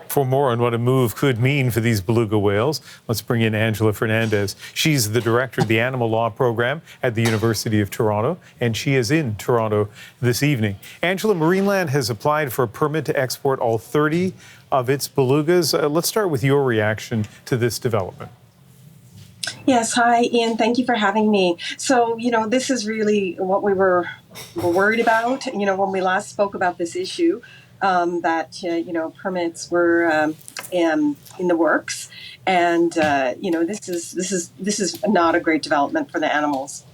For more on what a move could mean for these beluga whales, let's bring in Angela Fernandez. She's the director of the Animal Law Program at the University of Toronto, and she is in Toronto this evening. Angela, Marineland has applied for a permit to export all 30 of its belugas. Let's start with your reaction to this development. Yes, hi, Ian. Thank you for having me. So, this is really what we were worried about, when we last spoke about this issue, that, permits were in the works. And, this is not a great development for the animals.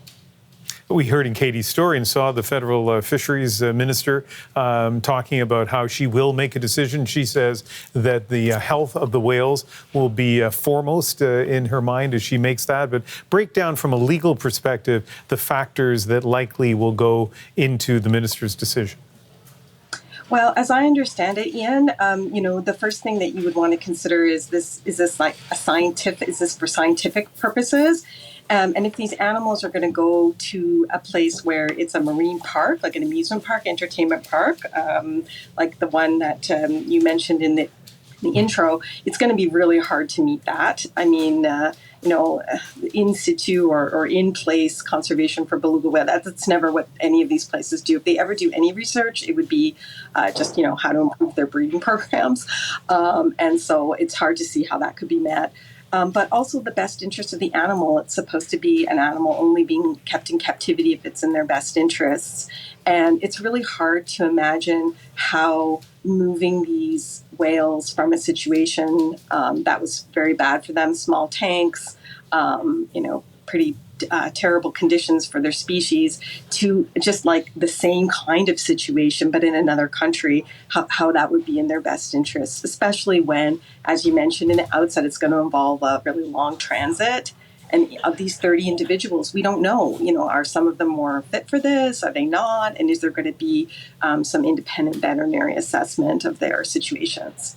We heard in Katie's story and saw the federal fisheries minister talking about how she will make a decision. She says that the health of the whales will be foremost in her mind as she makes that. But break down from a legal perspective the factors that likely will go into the minister's decision. Well, as I understand it, Ian, the first thing that you would want to consider is this for scientific purposes? And if these animals are going to go to a place where it's a marine park, like an amusement park, entertainment park, like the one that you mentioned in the intro, it's going to be really hard to meet that. I mean, in situ or in place conservation for beluga whale, that's never what any of these places do. If they ever do any research, it would be just, how to improve their breeding programs. And so it's hard to see how that could be met. But also the best interest of the animal. It's supposed to be an animal only being kept in captivity if it's in their best interests. And it's really hard to imagine how moving these whales from a situation that was very bad for them, small tanks, pretty terrible conditions for their species, to just like the same kind of situation, but in another country, how that would be in their best interests, especially when, as you mentioned in the outset, it's going to involve a really long transit. And of these 30 individuals, we don't know, are some of them more fit for this? Are they not? And is there going to be some independent veterinary assessment of their situations?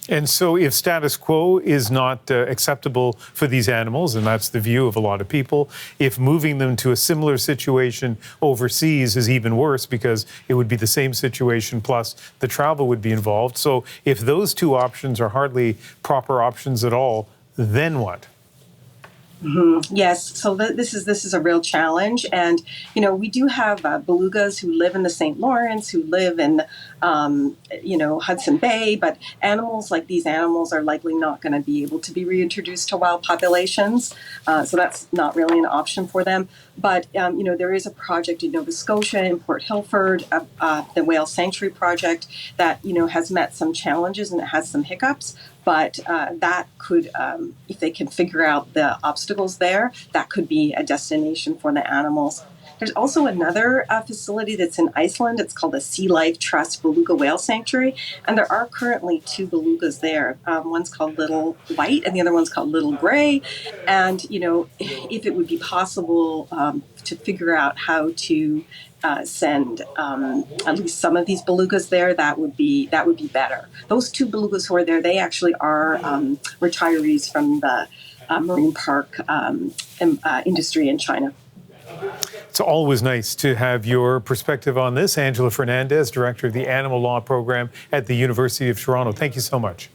And so if status quo is not acceptable for these animals, and that's the view of a lot of people, if moving them to a similar situation overseas is even worse because it would be the same situation plus the travel would be involved. So if those two options are hardly proper options at all, then what? Mm-hmm. Yes, so this is a real challenge, and we do have belugas who live in the St. Lawrence, who live in Hudson Bay, but animals like these animals are likely not going to be able to be reintroduced to wild populations, so that's not really an option for them. But there is a project in Nova Scotia, in Port Hilford, the Whale Sanctuary Project, that has met some challenges and it has some hiccups. But that could, if they can figure out the obstacles there, that could be a destination for the animals. There's also another facility that's in Iceland. It's called the Sea Life Trust Beluga Whale Sanctuary. And there are currently 2 belugas there. One's called Little White and the other one's called Little Gray. And, if it would be possible to figure out how to send at least some of these belugas there, that would be better. Those 2 belugas who are there, they actually are retirees from the marine park industry in China. It's always nice to have your perspective on this. Angela Fernandez, Director of the Animal Law Program at the University of Toronto. Thank you so much.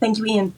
Thank you, Ian.